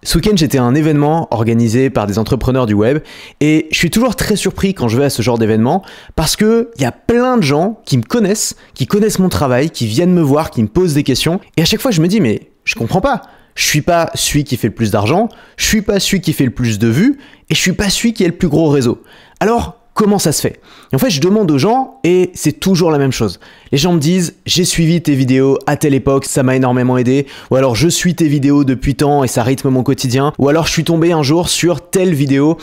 Ce week-end, j'étais à un événement organisé par des entrepreneurs du web et je suis toujours très surpris quand je vais à ce genre d'événement parce que il y a plein de gens qui me connaissent, qui connaissent mon travail, qui viennent me voir, qui me posent des questions et à chaque fois je me dis mais je comprends pas. Je suis pas celui qui fait le plus d'argent, je suis pas celui qui fait le plus de vues et je suis pas celui qui a le plus gros réseau. Alors, comment ça se fait? Et en fait, je demande aux gens et c'est toujours la même chose. Les gens me disent « J'ai suivi tes vidéos à telle époque, ça m'a énormément aidé. » Ou alors « Je suis tes vidéos depuis tant et ça rythme mon quotidien. » Ou alors « Je suis tombé un jour sur telle vidéo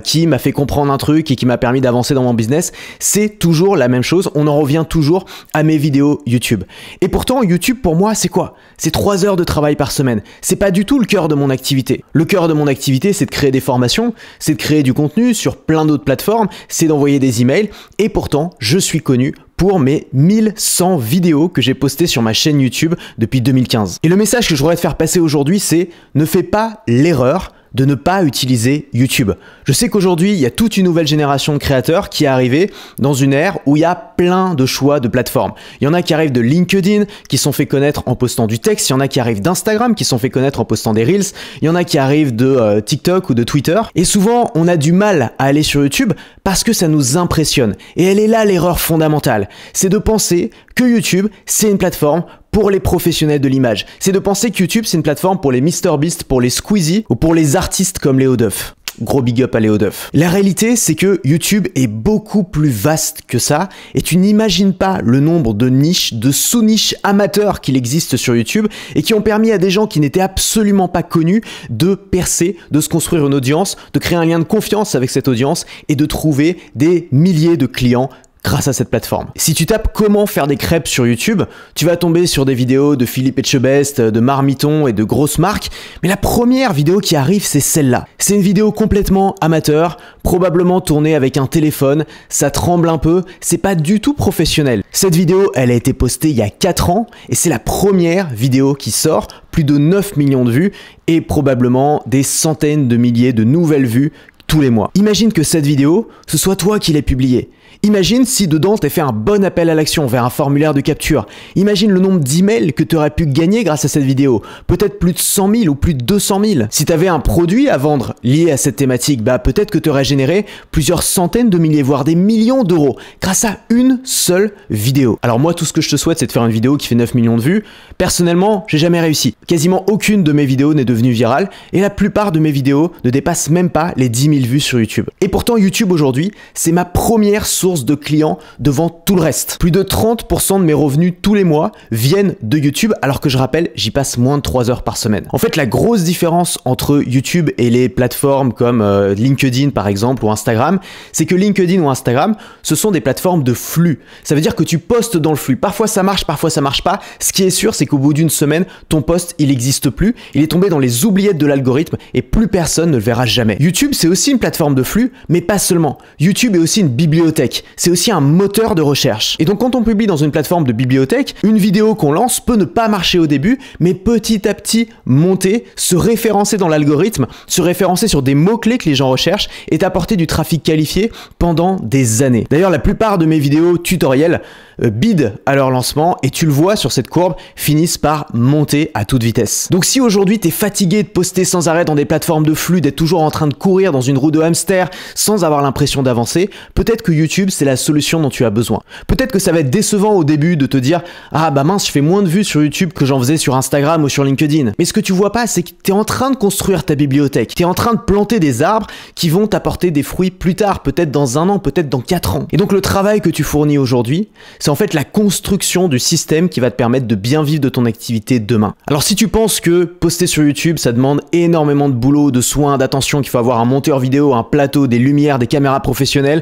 qui m'a fait comprendre un truc et qui m'a permis d'avancer dans mon business. » C'est toujours la même chose. On en revient toujours à mes vidéos YouTube. Et pourtant, YouTube pour moi, c'est quoi? C'est 3 heures de travail par semaine. C'est pas du tout le cœur de mon activité. Le cœur de mon activité, c'est de créer des formations, c'est de créer du contenu sur plein d'autres plateformes, c'est d'envoyer des emails. Et pourtant, je suis connu pour mes 1100 vidéos que j'ai postées sur ma chaîne YouTube depuis 2015. Et le message que je voudrais te faire passer aujourd'hui, c'est ne fais pas l'erreur de ne pas utiliser YouTube. Je sais qu'aujourd'hui, il y a toute une nouvelle génération de créateurs qui est arrivée dans une ère où il y a plein de choix de plateformes. Il y en a qui arrivent de LinkedIn, qui sont fait connaître en postant du texte. Il y en a qui arrivent d'Instagram, qui sont fait connaître en postant des Reels. Il y en a qui arrivent de TikTok ou de Twitter. Et souvent, on a du mal à aller sur YouTube parce que ça nous impressionne. Et elle est là l'erreur fondamentale. C'est de penser que YouTube, c'est une plateforme pour les professionnels de l'image. C'est de penser que YouTube, c'est une plateforme pour les MrBeast, pour les Squeezie ou pour les artistes comme Léo Duff. Gros big up à Léo Duff. La réalité, c'est que YouTube est beaucoup plus vaste que ça et tu n'imagines pas le nombre de niches, de sous-niches amateurs qu'il existe sur YouTube et qui ont permis à des gens qui n'étaient absolument pas connus de percer, de se construire une audience, de créer un lien de confiance avec cette audience et de trouver des milliers de clients grâce à cette plateforme. Si tu tapes comment faire des crêpes sur YouTube, tu vas tomber sur des vidéos de Philippe Etchebest, de Marmiton et de grosses marques, mais la première vidéo qui arrive, c'est celle-là. C'est une vidéo complètement amateur, probablement tournée avec un téléphone, ça tremble un peu, c'est pas du tout professionnel. Cette vidéo, elle a été postée il y a 4 ans et c'est la première vidéo qui sort, plus de 9 millions de vues et probablement des centaines de milliers de nouvelles vues tous les mois. Imagine que cette vidéo, ce soit toi qui l'aies publiée. Imagine si dedans t'as fait un bon appel à l'action vers un formulaire de capture. Imagine le nombre d'emails que tu aurais pu gagner grâce à cette vidéo. Peut-être plus de 100 000 ou plus de 200 000. Si tu avais un produit à vendre lié à cette thématique, peut-être que tu aurais généré plusieurs centaines de milliers, voire des millions d'euros grâce à une seule vidéo. Alors moi, tout ce que je te souhaite, c'est de faire une vidéo qui fait 9 millions de vues. Personnellement, j'ai jamais réussi. Quasiment aucune de mes vidéos n'est devenue virale et la plupart de mes vidéos ne dépassent même pas les 10 000 vues sur YouTube. Et pourtant, YouTube aujourd'hui, c'est ma première source de clients devant tout le reste. Plus de 30% de mes revenus tous les mois viennent de YouTube, alors que je rappelle, j'y passe moins de 3 heures par semaine. En fait, la grosse différence entre YouTube et les plateformes comme LinkedIn par exemple ou Instagram, c'est que LinkedIn ou Instagram, ce sont des plateformes de flux. Ça veut dire que tu postes dans le flux. Parfois ça marche, parfois ça marche pas. Ce qui est sûr, c'est qu'au bout d'une semaine, ton post, il n'existe plus. Il est tombé dans les oubliettes de l'algorithme et plus personne ne le verra jamais. YouTube, c'est aussi une plateforme de flux, mais pas seulement. YouTube est aussi une bibliothèque. C'est aussi un moteur de recherche. Et donc quand on publie dans une plateforme de bibliothèque, une vidéo qu'on lance peut ne pas marcher au début, mais petit à petit monter, se référencer dans l'algorithme, se référencer sur des mots-clés que les gens recherchent et t'apporter du trafic qualifié pendant des années. D'ailleurs, la plupart de mes vidéos tutoriels bident à leur lancement et tu le vois sur cette courbe, finissent par monter à toute vitesse. Donc si aujourd'hui tu es fatigué de poster sans arrêt dans des plateformes de flux, d'être toujours en train de courir dans une roue de hamster sans avoir l'impression d'avancer, peut-être que YouTube c'est la solution dont tu as besoin. Peut-être que ça va être décevant au début de te dire « Ah bah mince, je fais moins de vues sur YouTube que j'en faisais sur Instagram ou sur LinkedIn. » Mais ce que tu vois pas, c'est que tu es en train de construire ta bibliothèque. Tu es en train de planter des arbres qui vont t'apporter des fruits plus tard, peut-être dans 1 an, peut-être dans 4 ans. Et donc le travail que tu fournis aujourd'hui, c'est en fait la construction du système qui va te permettre de bien vivre de ton activité demain. Alors si tu penses que poster sur YouTube, ça demande énormément de boulot, de soins, d'attention, qu'il faut avoir un monteur vidéo, un plateau, des lumières, des caméras professionnelles,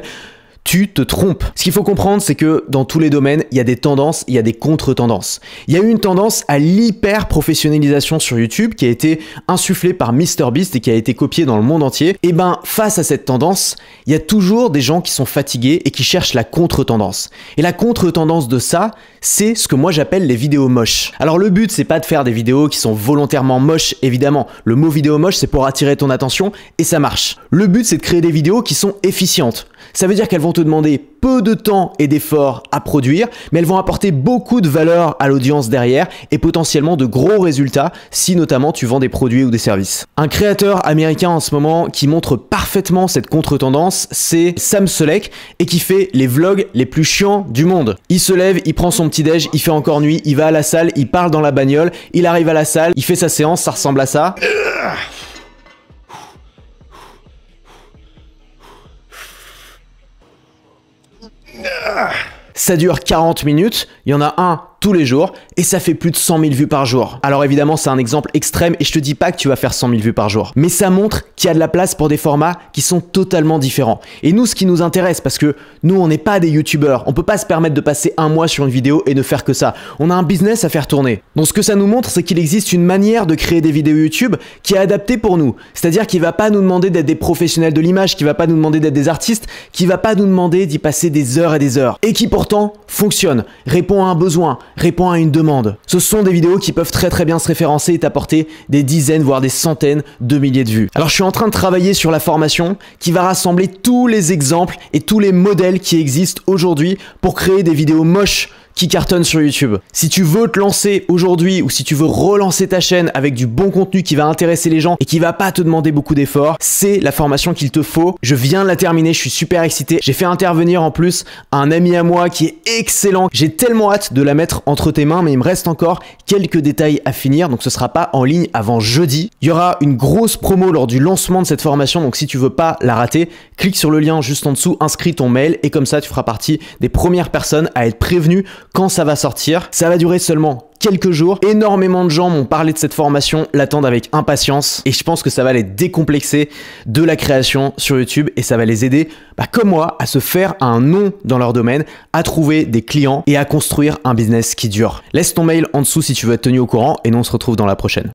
tu te trompes. Ce qu'il faut comprendre, c'est que dans tous les domaines, il y a des tendances, il y a des contre-tendances. Il y a eu une tendance à l'hyper-professionnalisation sur YouTube qui a été insufflée par MrBeast et qui a été copiée dans le monde entier. Et face à cette tendance, il y a toujours des gens qui sont fatigués et qui cherchent la contre-tendance. Et la contre-tendance de ça, c'est ce que moi j'appelle les vidéos moches. Alors le but, c'est pas de faire des vidéos qui sont volontairement moches, évidemment. Le mot vidéo moche, c'est pour attirer ton attention et ça marche. Le but, c'est de créer des vidéos qui sont efficientes. Ça veut dire qu'elles vont te demander peu de temps et d'efforts à produire, mais elles vont apporter beaucoup de valeur à l'audience derrière et potentiellement de gros résultats si notamment tu vends des produits ou des services. Un créateur américain en ce moment qui montre parfaitement cette contre-tendance, c'est Sam Sulek et qui fait les vlogs les plus chiants du monde. Il se lève, il prend son petit-déj, il fait encore nuit, il va à la salle, il parle dans la bagnole, il arrive à la salle, il fait sa séance, ça ressemble à ça. Ça dure 40 minutes, il y en a un tous les jours et ça fait plus de 100 000 vues par jour. Alors évidemment c'est un exemple extrême et je te dis pas que tu vas faire 100 000 vues par jour, mais ça montre qu'il y a de la place pour des formats qui sont totalement différents. Et nous ce qui nous intéresse, parce que nous on n'est pas des youtubeurs, on peut pas se permettre de passer un mois sur une vidéo et ne faire que ça. On a un business à faire tourner. Donc ce que ça nous montre, c'est qu'il existe une manière de créer des vidéos YouTube qui est adaptée pour nous. C'est-à-dire qu'il va pas nous demander d'être des professionnels de l'image, qui va pas nous demander d'être des artistes, qui va pas nous demander d'y passer des heures et des heures. Et qui pourtant fonctionne, répond à un besoin, répond à une demande. Ce sont des vidéos qui peuvent très bien se référencer et t'apporter des dizaines voire des centaines de milliers de vues. Alors je suis en train de travailler sur la formation qui va rassembler tous les exemples et tous les modèles qui existent aujourd'hui pour créer des vidéos moches qui cartonne sur YouTube. Si tu veux te lancer aujourd'hui ou si tu veux relancer ta chaîne avec du bon contenu qui va intéresser les gens et qui va pas te demander beaucoup d'efforts, c'est la formation qu'il te faut. Je viens de la terminer, je suis super excité. J'ai fait intervenir en plus un ami à moi qui est excellent. J'ai tellement hâte de la mettre entre tes mains, mais il me reste encore quelques détails à finir, donc ce sera pas en ligne avant jeudi. Il y aura une grosse promo lors du lancement de cette formation, donc si tu veux pas la rater, clique sur le lien juste en dessous, inscris ton mail et comme ça tu feras partie des premières personnes à être prévenues quand ça va sortir. Ça va durer seulement quelques jours. Énormément de gens m'ont parlé de cette formation, l'attendent avec impatience et je pense que ça va les décomplexer de la création sur YouTube et ça va les aider, comme moi, à se faire un nom dans leur domaine, à trouver des clients et à construire un business qui dure. Laisse ton mail en dessous si tu veux être tenu au courant et nous on se retrouve dans la prochaine.